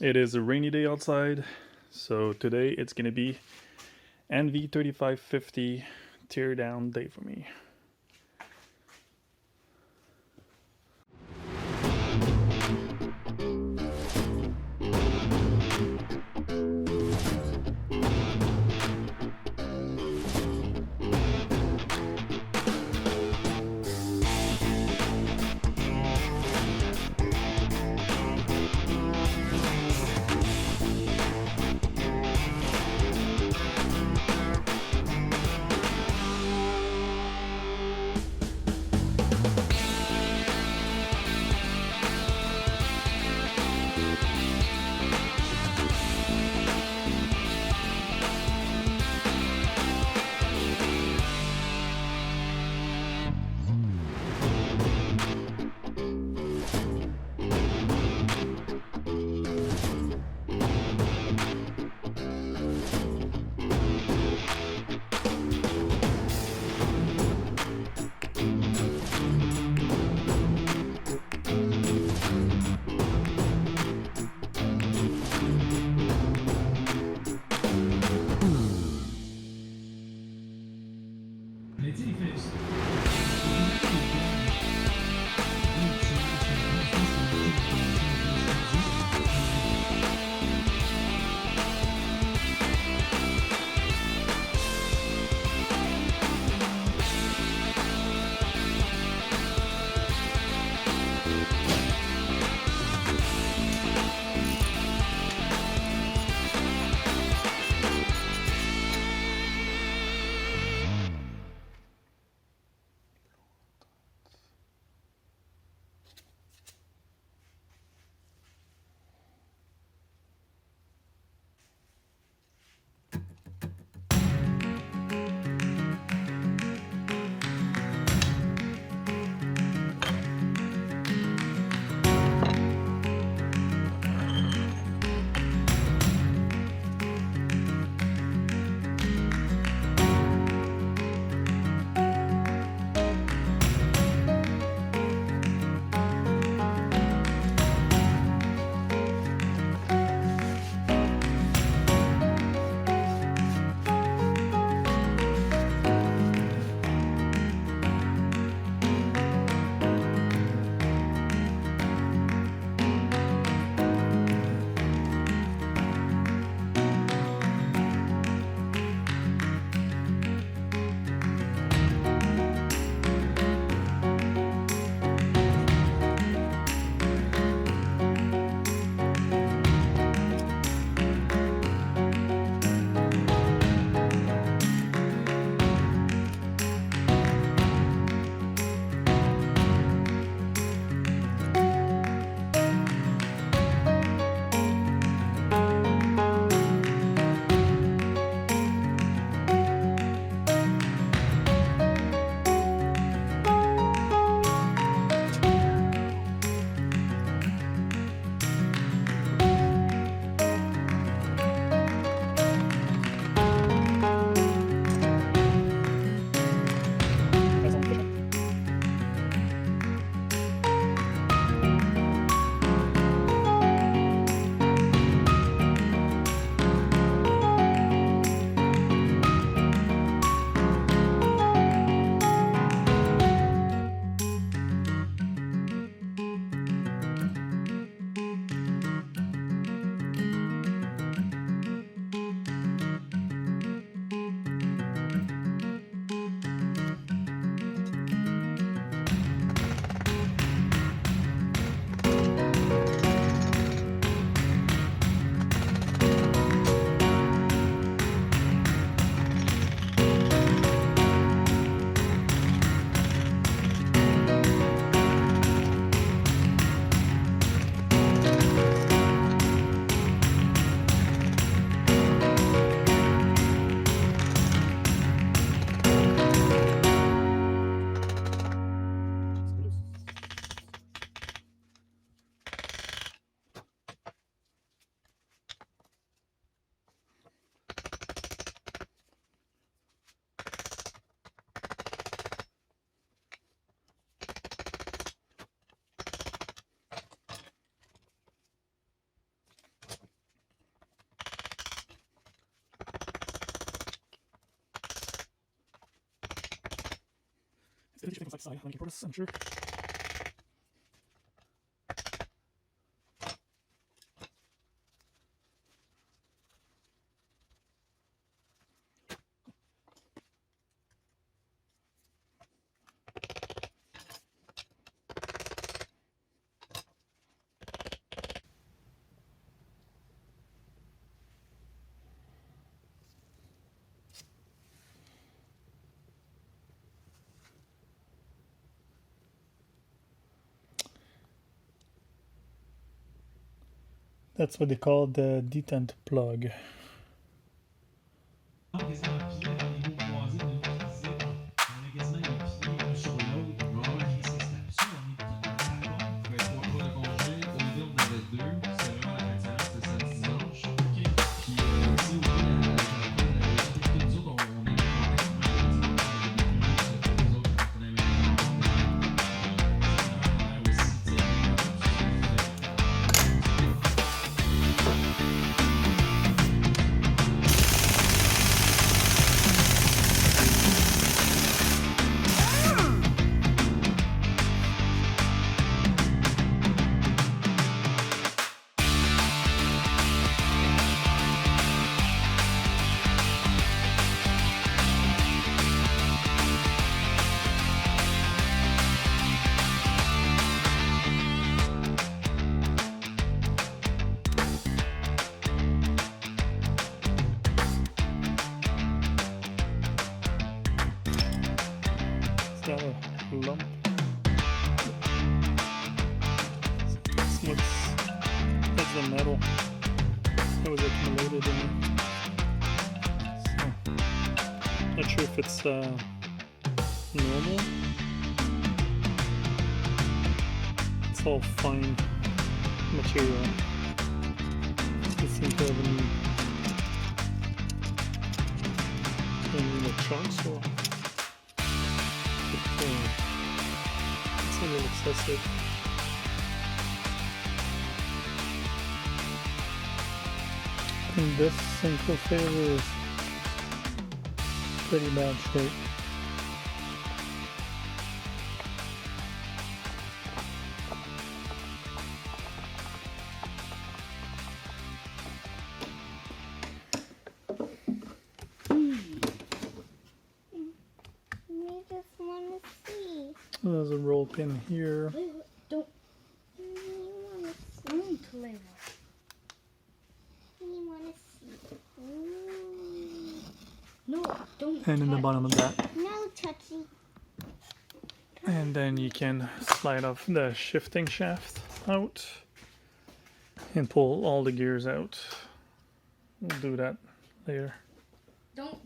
It is a rainy day outside, so today it's gonna be NV3550 teardown day for me. side linking for this, I'm sure. That's what they call the detent plug. Got a lump. That's the metal that was accumulated in it. So, not sure if it's normal. It's all fine material. Doesn't seem to have any chunks or. It's a little excessive. And this single failure is pretty bad shape. There's a roll pin here. Don't. No, don't. And in the bottom of that. No, touchy. And then you can slide off the shifting shaft out and pull all the gears out. We'll do that later. Don't.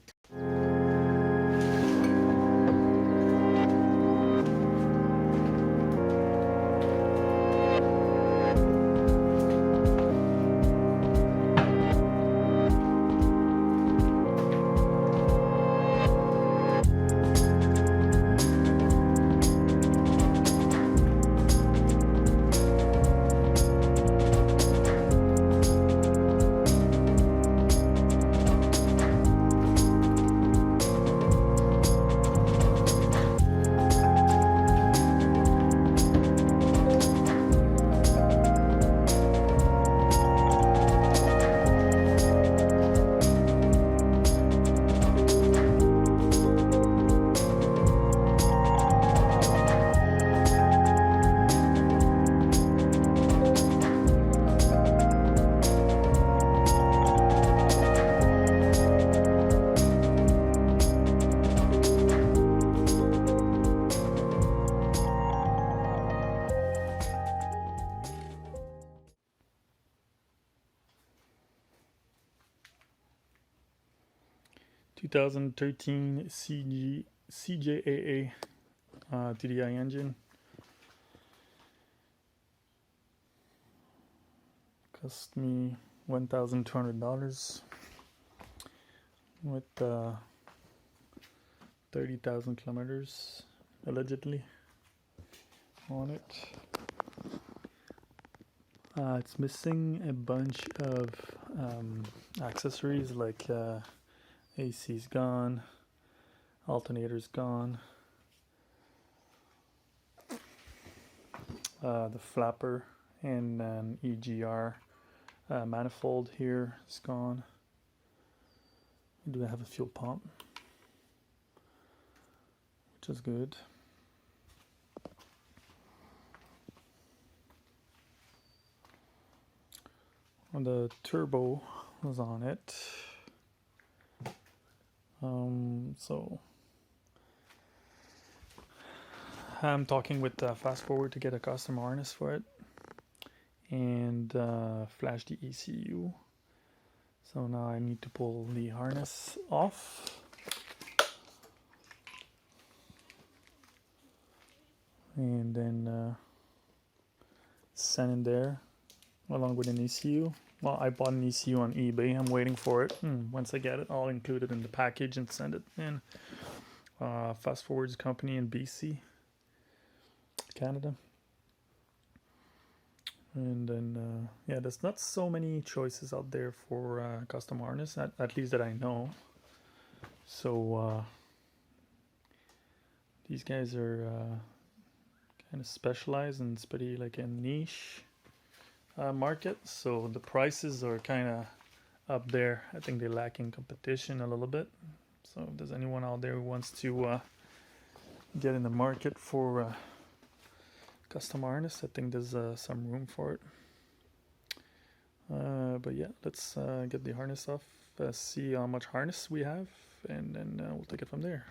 2013 CJAA TDI engine. Cost me $1,200 with 30,000 kilometers allegedly on it. It's missing a bunch of accessories like AC's gone, alternator's gone, the flapper and an EGR manifold here is gone. We do have a fuel pump, which is good. The turbo was on it. So I'm talking with Fast Forward to get a custom harness for it and flash the ECU. So now I need to pull the harness off. And then send in there along with an ECU. Well, I bought an ECU on eBay. I'm waiting for it. Once I get it, I'll include it in the package and send it in. Fast Forward's company in BC, Canada. And then, yeah, there's not so many choices out there for custom harness, at least that I know. So these guys are kind of specialized, and it's pretty like a niche market, so the prices are kind of up there. I think they lack in competition a little bit. So if there's anyone out there who wants to get in the market for custom harness, I think there's some room for it. But yeah, let's get the harness off, see how much harness we have, and then we'll take it from there.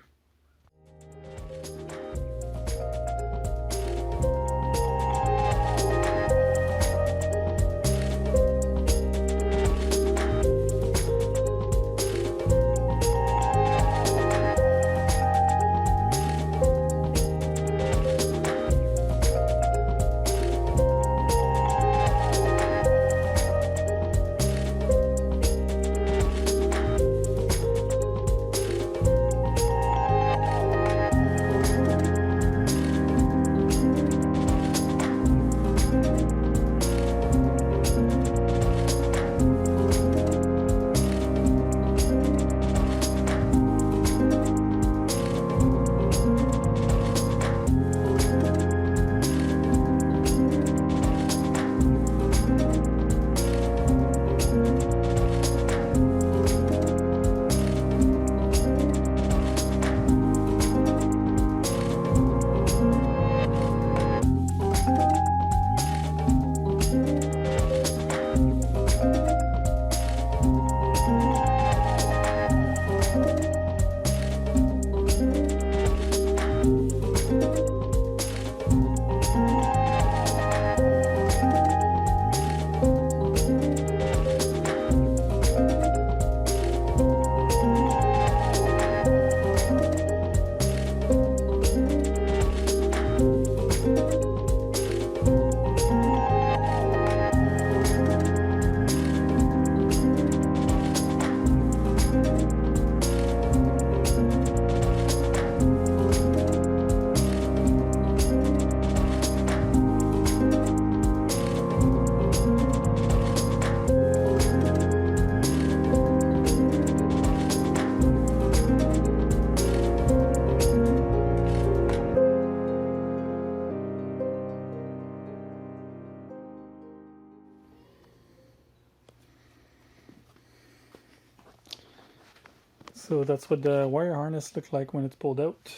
So that's what the wire harness looks like when it's pulled out.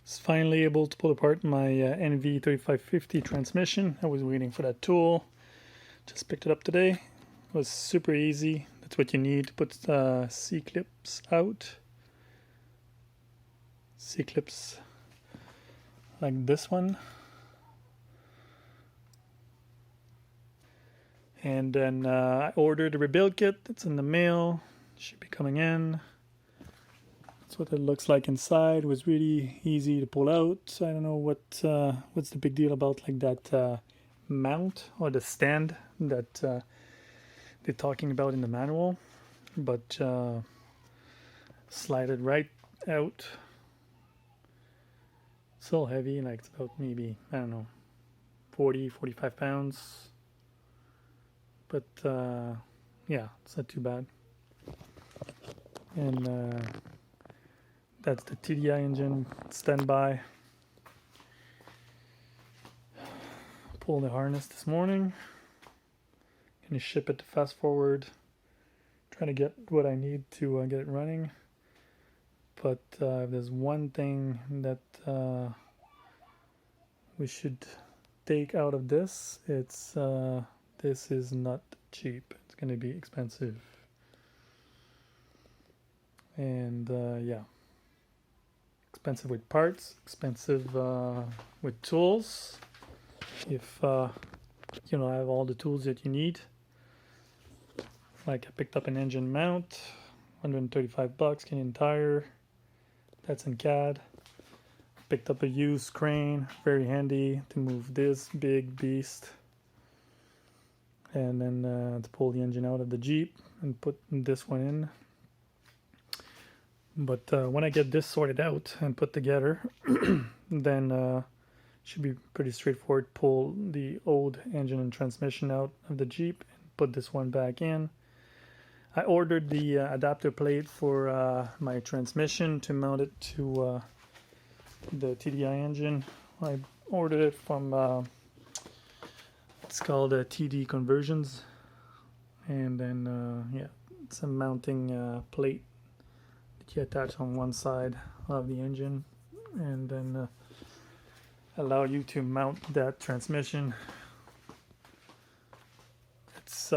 It's finally able to pull apart my NV3550 transmission. I was waiting for that tool. Just picked it up today. It was super easy. That's what you need to put C-clips out. C-clips like this one. And then I ordered a rebuild kit. It's in the mail. Should be coming in. That's what it looks like inside. It was really easy to pull out. I don't know what's the big deal about like that mount or the stand that they're talking about in the manual, but slide it right out. Still heavy, like it's about maybe, I don't know, 40, 45 pounds. But yeah, it's not too bad. And that's the TDI engine standby. Pull the harness this morning. Gonna ship it to Fast Forward. Trying to get what I need to get it running. But if there's one thing that we should take out of this, it's this is not cheap. It's gonna be expensive. And yeah, expensive with parts, expensive with tools. If you know, I have all the tools that you need. Like I picked up an engine mount, $135 Canadian Tire. That's in CAD. Picked up a used crane, very handy to move this big beast. And then to pull the engine out of the Jeep and put this one in. But when I get this sorted out and put together, then should be pretty straightforward. Pull the old engine and transmission out of the Jeep and put this one back in. I ordered the adapter plate for my transmission to mount it to the TDI engine. I ordered it from it's called TD Conversions, and then yeah, it's a mounting plate that you attach on one side of the engine, and then allow you to mount that transmission. It's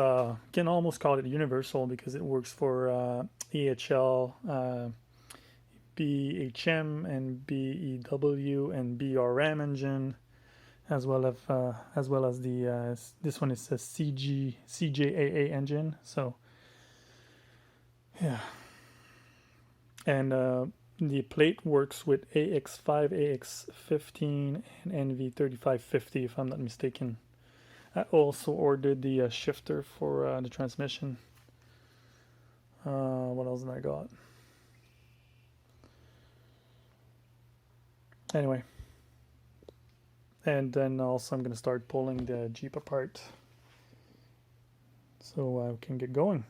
can almost call it universal because it works for AHL, BHM, and BEW and BRM engine, as well as the this one is a CJAA engine. So yeah, and the plate works with AX5, AX15, and NV3550 if I'm not mistaken. I also ordered the shifter for the transmission. What else did I got? Anyway. And then also I'm going to start pulling the Jeep apart so I can get going.